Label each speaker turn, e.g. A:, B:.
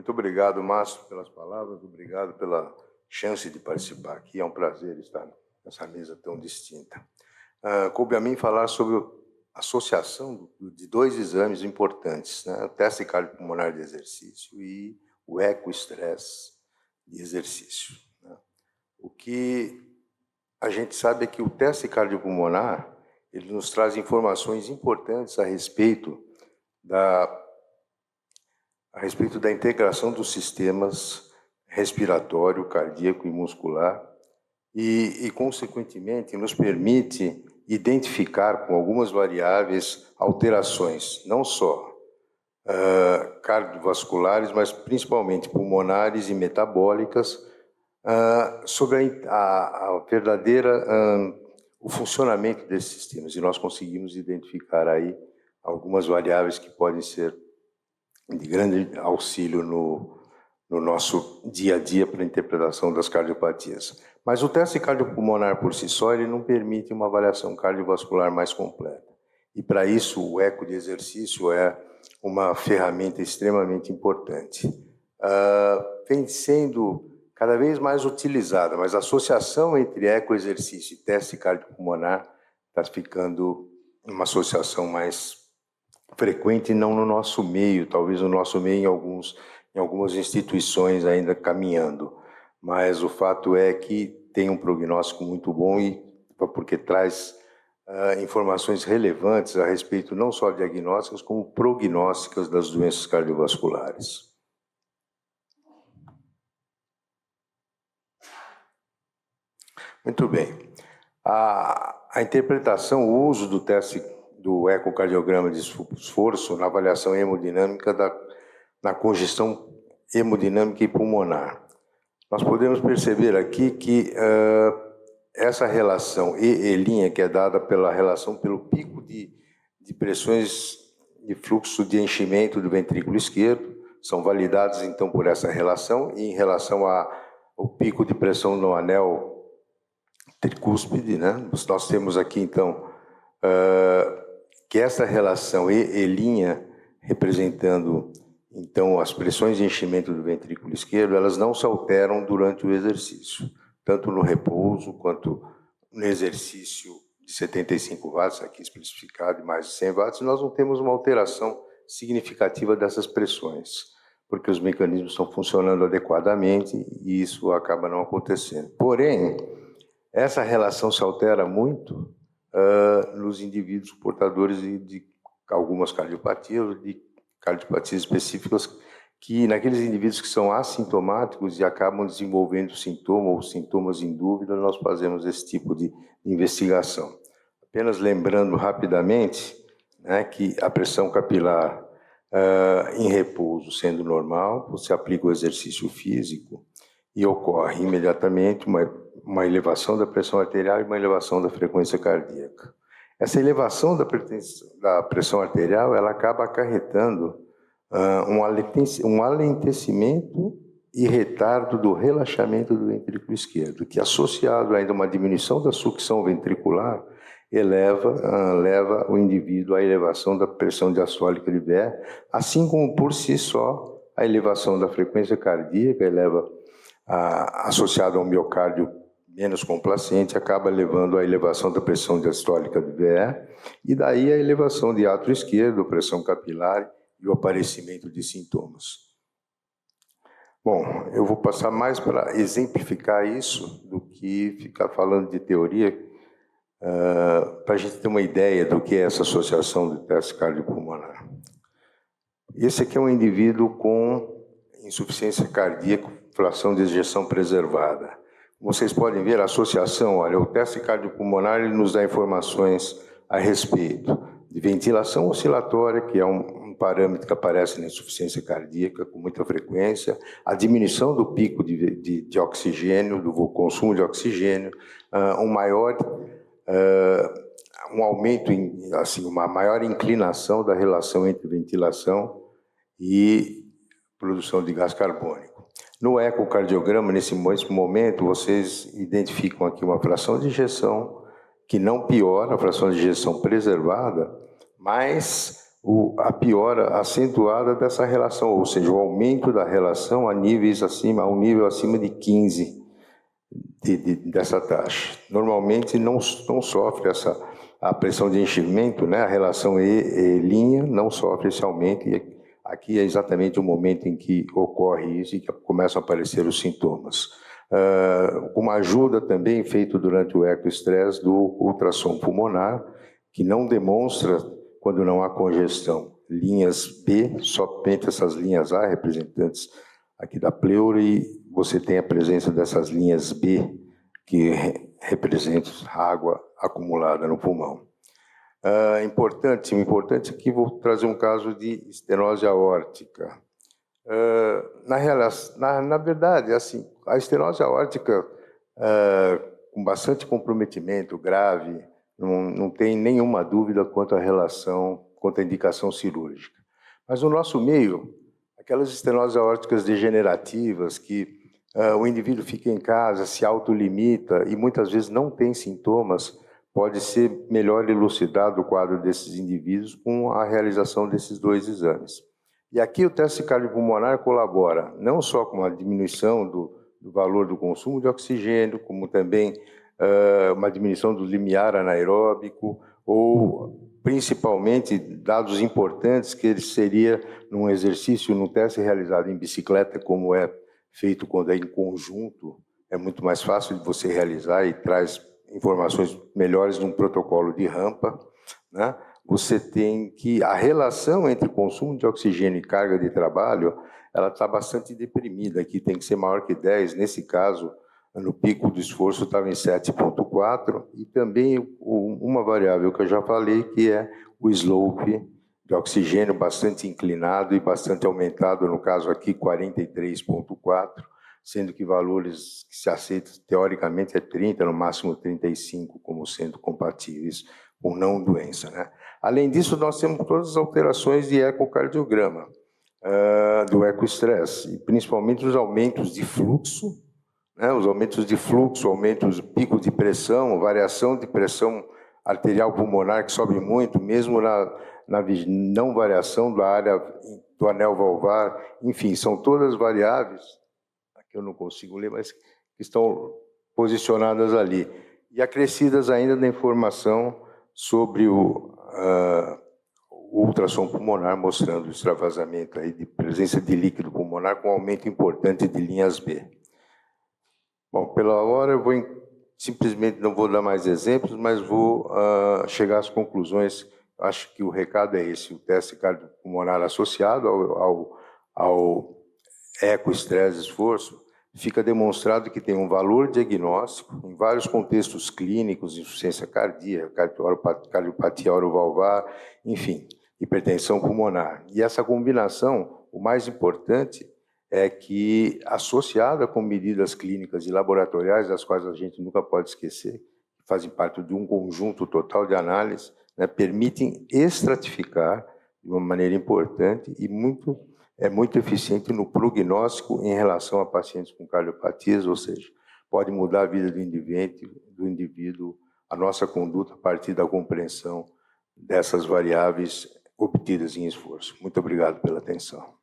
A: Muito obrigado, Márcio, pelas palavras, obrigado pela chance de participar aqui. É um prazer estar nessa mesa tão distinta. Coube a mim falar sobre a associação de dois exames importantes, né? O teste cardiopulmonar de exercício e o ecoestresse de exercício, né? O que a gente sabe é que o teste cardiopulmonar ele nos traz informações importantes a respeito da integração dos sistemas respiratório, cardíaco e muscular e, consequentemente, nos permite identificar com algumas variáveis alterações, não só cardiovasculares, mas principalmente pulmonares e metabólicas, sobre a verdadeira o funcionamento desses sistemas. E nós conseguimos identificar aí algumas variáveis que podem ser de grande auxílio no nosso dia a dia para a interpretação das cardiopatias. Mas o teste cardiopulmonar por si só ele não permite uma avaliação cardiovascular mais completa. E para isso o eco de exercício é uma ferramenta extremamente importante. Vem sendo cada vez mais utilizada, mas a associação entre ecoexercício e teste cardiopulmonar está ficando uma associação mais frequente, não no nosso meio, talvez no nosso meio em algumas instituições ainda caminhando, mas o fato é que tem um prognóstico muito bom e porque traz informações relevantes a respeito não só diagnósticas, como prognósticas das doenças cardiovasculares. Muito bem. A interpretação, o uso do teste do ecocardiograma de esforço na avaliação hemodinâmica na congestão hemodinâmica e pulmonar. Nós podemos perceber aqui que essa relação E', que é dada pela relação pelo pico de pressões de fluxo de enchimento do ventrículo esquerdo, são validados então por essa relação, e em relação ao pico de pressão no anel tricúspide, né? Nós temos aqui então que essa relação E' representando então as pressões de enchimento do ventrículo esquerdo, elas não se alteram durante o exercício, tanto no repouso quanto no exercício de 75 watts, aqui especificado, e mais de 100 watts, nós não temos uma alteração significativa dessas pressões, porque os mecanismos estão funcionando adequadamente e isso acaba não acontecendo. Porém, essa relação se altera muito nos indivíduos portadores de algumas cardiopatias, de cardiopatias específicas, que naqueles indivíduos que são assintomáticos e acabam desenvolvendo sintomas ou sintomas em dúvida, nós fazemos esse tipo de investigação. Apenas lembrando rapidamente, né, que a pressão capilar em repouso sendo normal, você aplica o exercício físico e ocorre imediatamente uma elevação da pressão arterial e uma elevação da frequência cardíaca. Essa elevação da pressão arterial ela acaba acarretando um alentecimento e retardo do relaxamento do ventrículo esquerdo, que associado ainda a uma diminuição da sucção ventricular, leva o indivíduo à elevação da pressão diastólica de VE, assim como por si só a elevação da frequência cardíaca associado a um miocárdio menos complacente, acaba levando à elevação da pressão diastólica de VE, e daí a elevação de átrio esquerdo, pressão capilar e o aparecimento de sintomas. Bom, eu vou passar mais para exemplificar isso do que ficar falando de teoria, para a gente ter uma ideia do que é essa associação de teste cardiopulmonar. Esse aqui é um indivíduo com insuficiência cardíaca, fração de ejeção preservada. Como vocês podem ver, a associação, olha, o teste cardiopulmonar ele nos dá informações a respeito de ventilação oscilatória, que é um parâmetro que aparece na insuficiência cardíaca com muita frequência, a diminuição do pico de oxigênio, do consumo de oxigênio, um aumento, assim, uma maior inclinação da relação entre ventilação e produção de gás carbônico. No ecocardiograma, nesse momento, vocês identificam aqui uma fração de ejeção que não piora, a fração de ejeção preservada, mas a piora acentuada dessa relação, ou seja, o aumento da relação a um nível acima de 15 dessa taxa. Normalmente não sofre a pressão de enchimento, né? A relação E linha não sofre esse aumento, e aqui é exatamente o momento em que ocorre isso e que começam a aparecer os sintomas. Uma ajuda também feita durante o ecoestresse do ultrassom pulmonar, que não demonstra quando não há congestão. Linhas B, somente essas linhas A, representantes aqui da pleura, e você tem a presença dessas linhas B, que representam água acumulada no pulmão. Importante aqui, vou trazer um caso de estenose aórtica. Na verdade, assim, a estenose aórtica, com bastante comprometimento grave, não tem nenhuma dúvida quanto à indicação cirúrgica. Mas no nosso meio, aquelas estenoses aórticas degenerativas que o indivíduo fica em casa, se autolimita e muitas vezes não tem sintomas, pode ser melhor elucidado o quadro desses indivíduos com a realização desses 2 exames. E aqui o teste cardiopulmonar colabora não só com a diminuição do valor do consumo de oxigênio, como também uma diminuição do limiar anaeróbico, ou principalmente dados importantes que ele seria num exercício, num teste realizado em bicicleta, como é feito quando é em conjunto, é muito mais fácil de você realizar e traz informações melhores num protocolo de rampa, né? Você tem que a relação entre consumo de oxigênio e carga de trabalho, ela está bastante deprimida, aqui tem que ser maior que 10, nesse caso, no pico do esforço estava em 7,4, e também uma variável que eu já falei, que é o slope de oxigênio bastante inclinado e bastante aumentado, no caso aqui 43,4, sendo que valores que se aceitam teoricamente é 30, no máximo 35, como sendo compatíveis com não doença, né? Além disso, nós temos todas as alterações de ecocardiograma, do ecoestresse, e principalmente os aumentos de fluxo, né? Os aumentos de fluxo, aumentos de pico de pressão, variação de pressão arterial pulmonar que sobe muito, mesmo na não variação da área do anel valvar, enfim, são todas variáveis, aqui eu não consigo ler, mas que estão posicionadas ali, e acrescidas ainda da informação sobre o ultrassom pulmonar, mostrando o extravasamento aí de presença de líquido pulmonar com aumento importante de linhas B. Bom, pela hora eu simplesmente não vou dar mais exemplos, mas vou chegar às conclusões. Acho que o recado é esse: o teste cardiopulmonar associado ao ecoestresse esforço, fica demonstrado que tem um valor diagnóstico em vários contextos clínicos, insuficiência cardíaca, cardiopatia orovalvar, enfim, hipertensão pulmonar. E essa combinação, o mais importante, é que, associada com medidas clínicas e laboratoriais, das quais a gente nunca pode esquecer, que fazem parte de um conjunto total de análise, né, permitem estratificar de uma maneira importante e muito eficiente no prognóstico em relação a pacientes com cardiopatias, ou seja, pode mudar a vida do indivíduo, a nossa conduta a partir da compreensão dessas variáveis obtidas em esforço. Muito obrigado pela atenção.